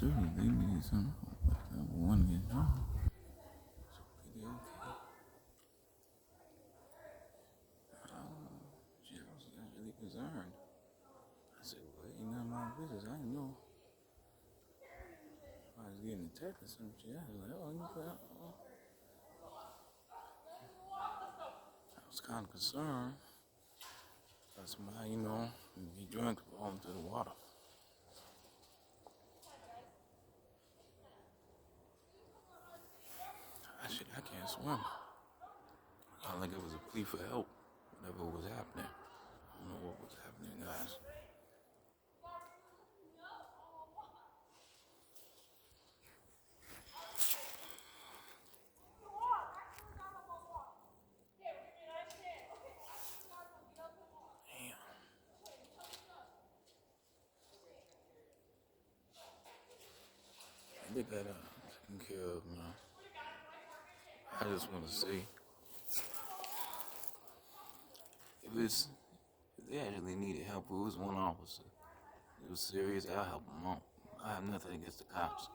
students, they need something. One get home. So pretty okay. Shit, I was really concerned. I said, well, ain't none of my business. I didn't know. I was getting a text or some shit. I was like, oh, you put out. I was kind of concerned. That's why, be drunk fall into the water. I can't swim. I think it was a plea for help, whatever was happening. I don't know what was happening, guys. Damn. They got taken care of, man. I just want to say, if they actually needed help, it was one officer. It was serious, I'll help them out. I have nothing against the cops.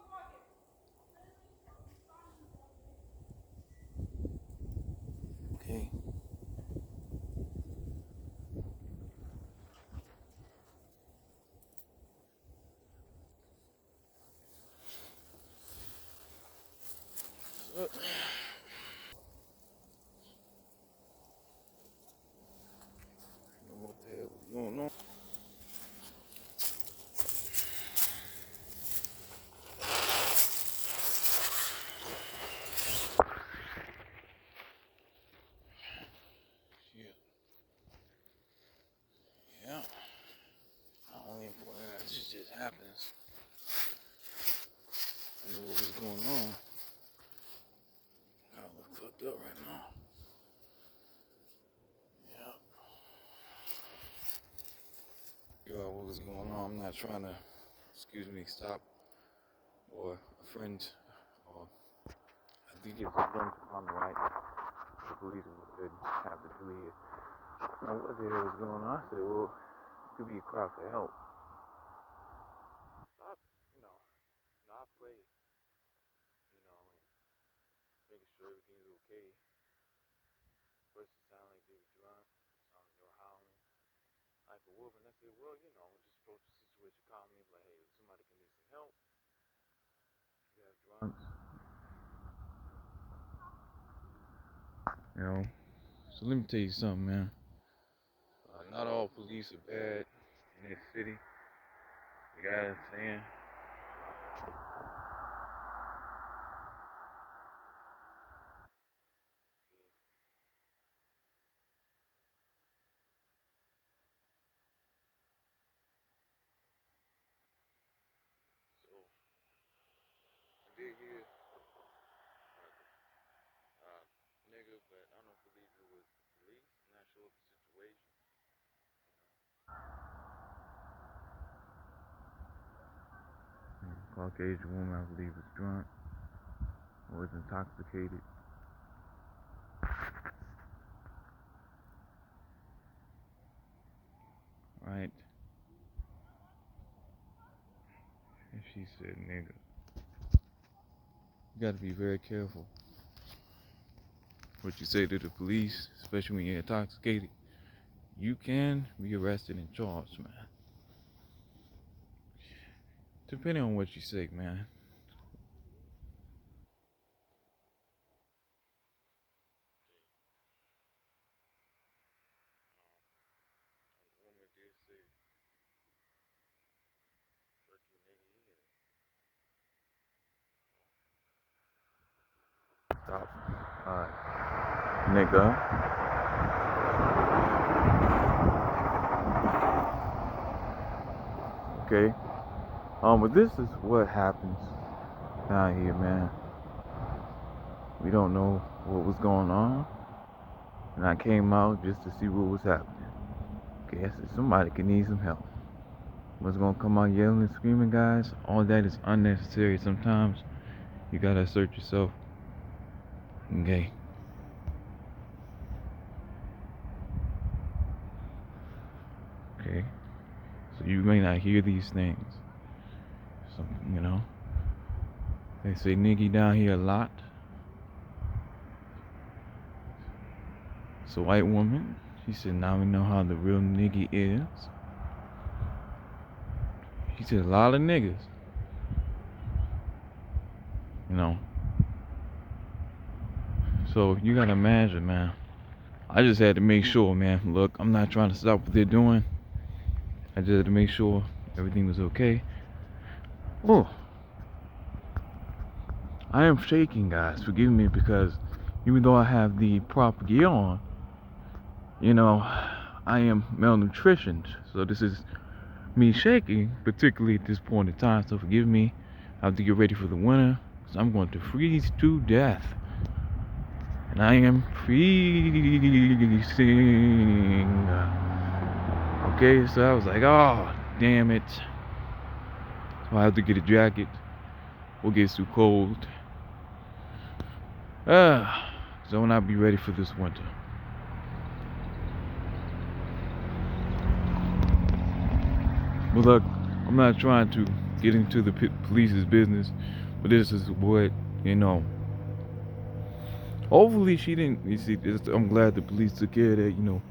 Okay? So, what the hell was going on? Shit. Yeah. I don't even know that this just happens. I know what was going on. I look fucked up right now. Yeah. Yo, what was going on? I'm not trying to, stop or a friend or I think it's a friend on the right. The police didn't have to do it. Now what the hell was going on? I said, well, it could be a cry for help. I, I pray, making sure everything's okay. First it sounded like they were drunk, it sounded like they were howling like a wolf, and I said, well, just approach the situation calmly, like, hey, somebody can need some help. You have drunks. So let me tell you something, man. Not all police are bad in this city. You got what I'm saying? So, I did hear nigga, but I don't believe it was police. I'm not sure of the situation. Caucasian woman, I believe, was drunk or was intoxicated. Right? And she said, nigga. You gotta be very careful what you say to the police, especially when you're intoxicated. You can be arrested and charged, man. Depending on what you say, man. The woman did say, stop. Nigga. Okay. But this is what happens down here, man. We don't know what was going on. And I came out just to see what was happening. Okay, I said somebody could need some help. Was gonna come out yelling and screaming, guys? All that is unnecessary. Sometimes you gotta assert yourself. Okay. Okay. So you may not hear these things. So, They say nigga down here a lot. It's a white woman. She said, now we know how the real nigga is. She said, a lot of niggas. You know. So you gotta imagine, man. I just had to make sure, man. Look, I'm not trying to stop what they're doing. I just had to make sure everything was okay. Oh, I am shaking, guys. Forgive me, because even though I have the proper gear on, you know, I am malnutritioned. So this is me shaking, particularly at this point in time. So forgive me. I have to get ready for the winter, because I'm going to freeze to death. And I am freezing. Okay, so I was like, oh, damn it. So I have to get a jacket. We'll get too cold. So I'll not be ready for this winter. But look, I'm not trying to get into the police's business, but this is what, you know. Hopefully she didn't, you see, I'm glad the police took care of that, you know.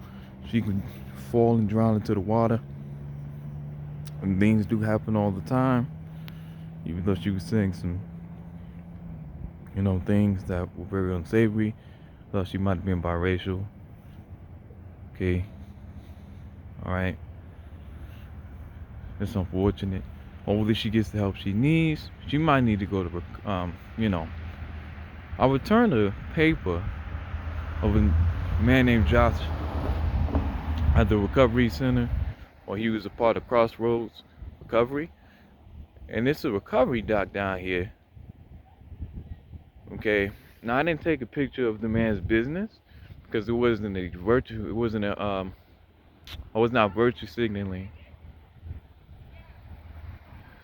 She could fall and drown into the water. And things do happen all the time. Even though she was saying some, you know, things that were very unsavory. Thought she might have been biracial. Okay. Alright. It's unfortunate. Hopefully she gets the help she needs. She might need to go to, you know. I returned a paper of a man named Josh at the recovery center, or he was a part of Crossroads Recovery. And it's a recovery doc down here. Okay. Now I didn't take a picture of the man's business because it wasn't a virtue. It wasn't a I was not virtue signaling.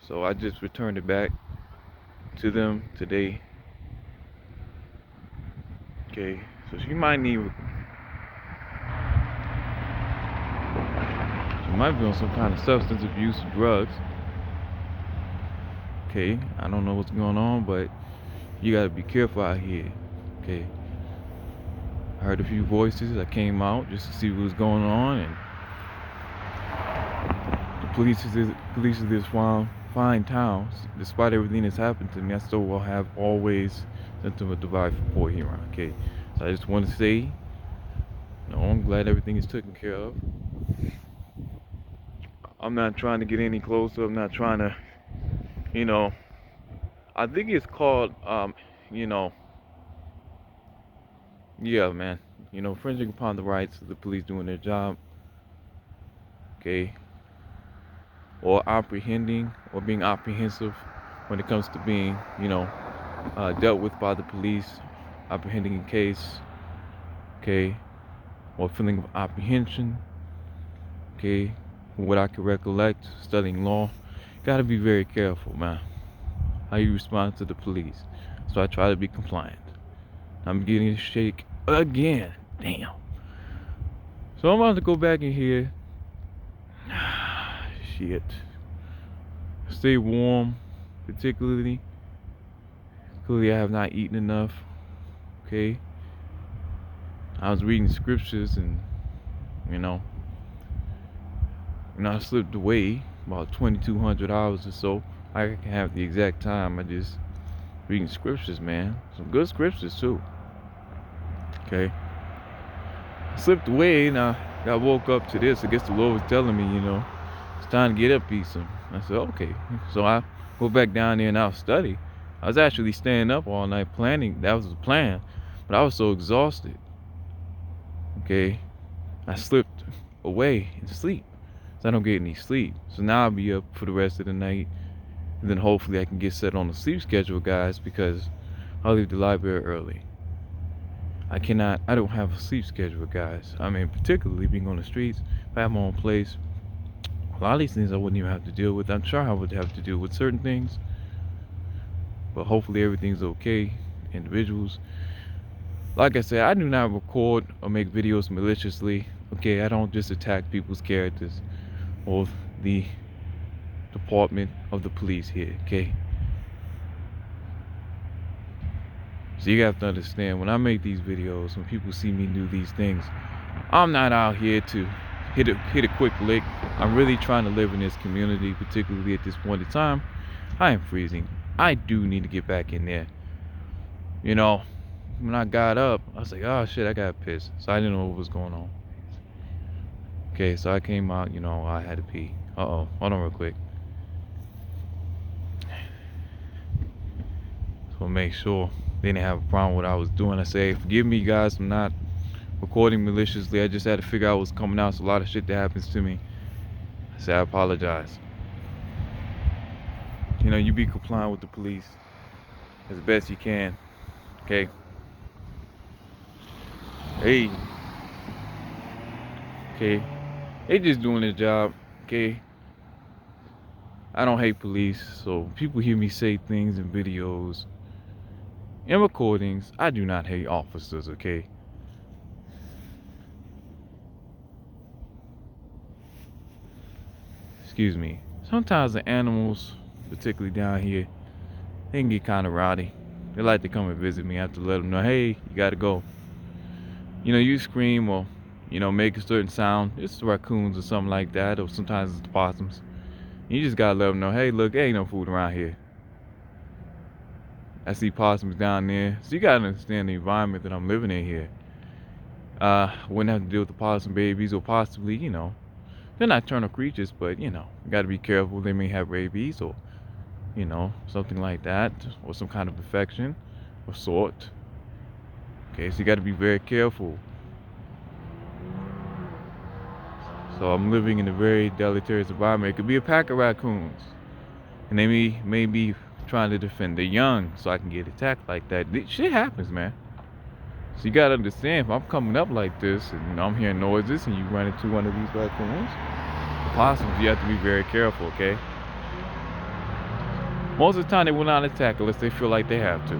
So I just returned it back to them today. Okay. So she might be on some kind of substance abuse, drugs. Okay, I don't know what's going on, but you gotta be careful out here. Okay. I heard a few voices. I came out just to see what was going on, and the police of this fine town. Despite everything that's happened to me, I still will have always sent a device report here on. Okay, so I just want to say, you know, I'm glad everything is taken care of. I'm not trying to get any closer. I'm not trying to, you know. I think it's called, you know. Yeah, man. You know, infringing upon the rights of the police doing their job. Okay. Or apprehending or being apprehensive when it comes to being, you know, dealt with by the police, apprehending a case, okay, or feeling of apprehension, okay, from what I can recollect, studying law. Gotta be very careful, man, how you respond to the police. So I try to be compliant. I'm getting a shake again. Damn. So I'm about to go back in here. Shit. Stay warm, particularly. Clearly I have not eaten enough. Okay. I was reading scriptures and, you know, I slipped away about 2,200 hours or so. I can have the exact time. I just reading scriptures, man. Some good scriptures too. Okay. I slipped away and I woke up to this. I guess the Lord was telling me, you know, it's time to get up, Ethan. I said, okay. So I go back down there and I'll study. I was actually staying up all night planning. That was the plan. But I was so exhausted. Okay. I slipped away in sleep. So I don't get any sleep. So now I'll be up for the rest of the night. And then hopefully I can get set on a sleep schedule, guys, because I'll leave the library early. I don't have a sleep schedule, guys. I mean, particularly being on the streets. If I have my own place, a lot of these things I wouldn't even have to deal with. I'm sure I would have to deal with certain things. But hopefully everything's okay. Individuals. Like I said, I do not record or make videos maliciously. Okay, I don't just attack people's characters or the department of the police here, okay? So you have to understand, when I make these videos, when people see me do these things, I'm not out here to hit a quick lick. I'm really trying to live in this community, particularly at this point in time. I am freezing. I do need to get back in there. You know, when I got up, I was like, oh shit, I got pissed. So I didn't know what was going on. Okay, so I came out, I had to pee. Uh-oh, hold on real quick. So make sure they didn't have a problem with what I was doing. I say, forgive me guys, I'm not recording maliciously. I just had to figure out what's coming out. It's a lot of shit that happens to me. I say, I apologize. You be compliant with the police as best you can. Okay? Hey. Okay? They just doing their job. Okay? I don't hate police, so people hear me say things in videos and recordings. I do not hate officers, okay? Excuse me. Sometimes the animals, particularly down here, they can get kind of rowdy. They like to come and visit me. I have to let them know, hey, you gotta go. You scream or, make a certain sound. It's the raccoons or something like that, or sometimes it's the possums. You just gotta let them know, hey, look, there ain't no food around here. I see possums down there. So you gotta understand the environment that I'm living in here. Wouldn't have to deal with the possum babies, or possibly, they're nocturnal creatures, but you gotta be careful. They may have rabies or, something like that, or some kind of infection or sort. Okay, so you gotta be very careful. So I'm living in a very deleterious environment. It could be a pack of raccoons, and they may be trying to defend the young, so I can get attacked like that. Shit happens, man. So you gotta understand, if I'm coming up like this and I'm hearing noises and you run into one of these raccoons, the possums, you have to be very careful, okay? Most of the time they will not attack unless they feel like they have to.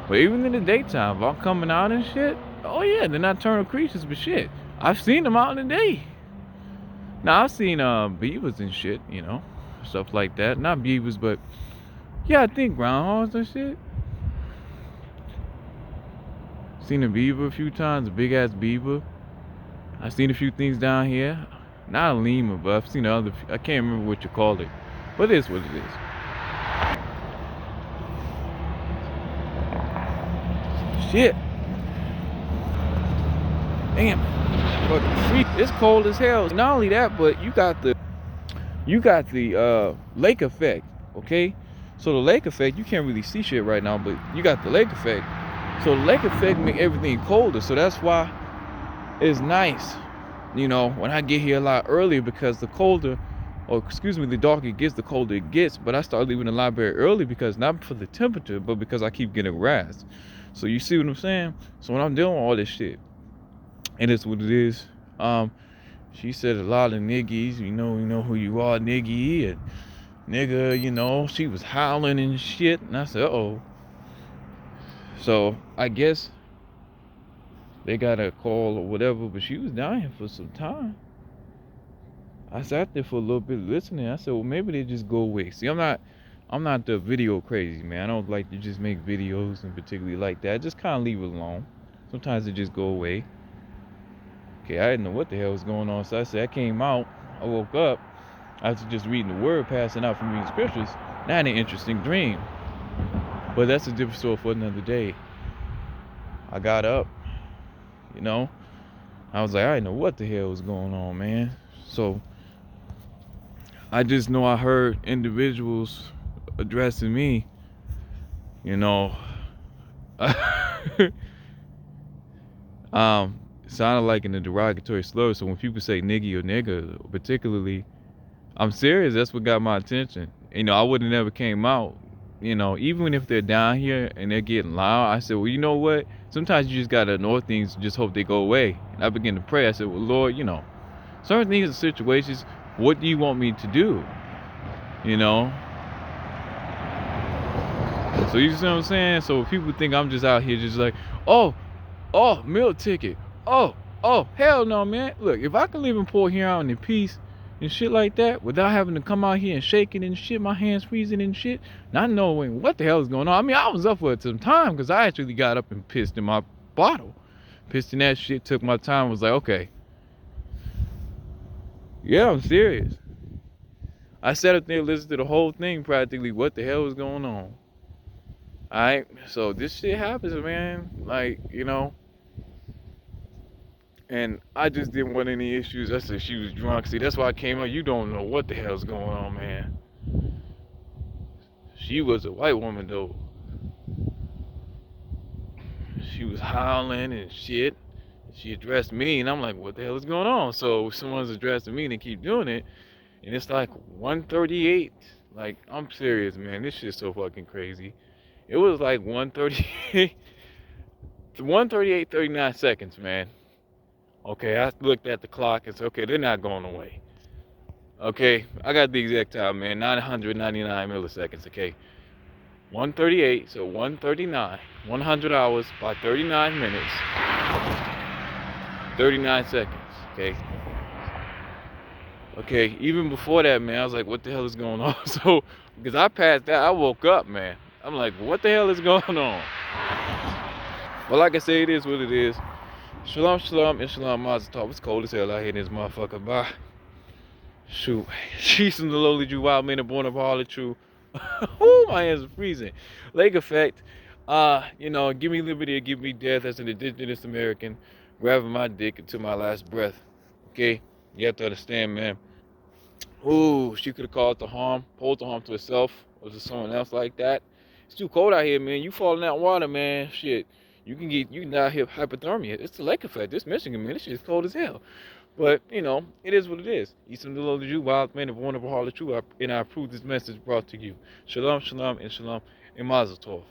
But even in the daytime, if I'm coming out and shit, oh yeah, they're nocturnal creatures, but shit, I've seen them out in the day. Now I've seen beavers and shit, stuff like that. Not beavers, but yeah, I think groundhogs and shit. Seen a beaver a few times, a big ass beaver. I've seen a few things down here. Not a lemur, but I've seen other. I can't remember what you call it, but it is what it is. Shit. Damn. It's cold as hell. Not only that, but you got the lake effect. Okay. So the lake effect, you can't really see shit right now, but you got the lake effect. So the lake effect make everything colder. So that's why it's nice, when I get here a lot earlier, because the darker it gets, the colder it gets. But I start leaving the library early because not for the temperature, but because I keep getting harassed. So you see what I'm saying? So when I'm dealing with all this shit, and it's what it is. She said a lot of niggies, you know who you are, niggy, and nigga, she was howling and shit. And I said, uh-oh. So I guess they got a call or whatever, but she was down here for some time. I sat there for a little bit listening. I said, well, maybe they just go away. See, I'm not the video crazy, man. I don't like to just make videos and particularly like that. I just kind of leave it alone. Sometimes they just go away. Okay, I didn't know what the hell was going on. So I said, I came out, I woke up, after just reading the word, passing out from reading scriptures. Now I had an interesting dream. But that's a different story for another day. I got up, I was like, I didn't know what the hell was going on, man. So I just know I heard individuals addressing me, sounded like in a derogatory slur. So when people say niggy or nigga, particularly, I'm serious. That's what got my attention. I would have never came out. Even if they're down here and they're getting loud, I said, well, you know what? Sometimes you just gotta ignore things and just hope they go away. And I began to pray. I said, well, Lord, certain things and situations, what do you want me to do? So you see what I'm saying? So people think I'm just out here just like, oh, meal ticket. Oh, hell no, man. Look, if I can live in Port Huron in peace, and shit like that without having to come out here and shaking and shit, my hands freezing and shit, not knowing what the hell is going on. I mean, I was up for some time because I actually got up and pissed in my bottle. Pissed in that shit, took my time, was like, okay. Yeah, I'm serious. I sat up there and listened to the whole thing practically. What the hell was going on? Alright, so this shit happens, man. Like, you know. And I just didn't want any issues. I said she was drunk. See, that's why I came out. You don't know what the hell's going on, man. She was a white woman, though. She was howling and shit. She addressed me, and I'm like, what the hell is going on? So someone's addressing me, and they keep doing it. And it's like 1:38. Like, I'm serious, man. This shit's so fucking crazy. It was like 1:38. 1:38, 39 seconds, man. Okay, I looked at the clock and said, okay, they're not going away. Okay, I got the exact time, man. 999 milliseconds, okay? 1:38, so 1:39. 100 hours by 39 minutes. 39 seconds, okay? Okay, even before that, man, I was like, what the hell is going on? So, because I passed out, I woke up, man. I'm like, what the hell is going on? Well, like I say, it is what it is. Shalom, shalom, and shalom, mazel tov. It's cold as hell out here in this motherfucker. Bye. Shoot. She's in the lowly Jew, wild man, and born of all the true. Ooh, my hands are freezing. Lake effect. You know, give me liberty or give me death as an indigenous American, grabbing my dick until my last breath. Okay? You have to understand, man. Ooh, she could have caused the harm, pulled the harm to herself or to someone else like that. It's too cold out here, man. You fall in that water, man. Shit. You can die here hypothermia. It's the lake effect. This Michigan, man, this shit is cold as hell. But, you know, it is what it is. Eastern the Lord, the Jew, wild man, and born of a heart of true. And I approve this message brought to you. Shalom, shalom, and shalom, and mazel tov.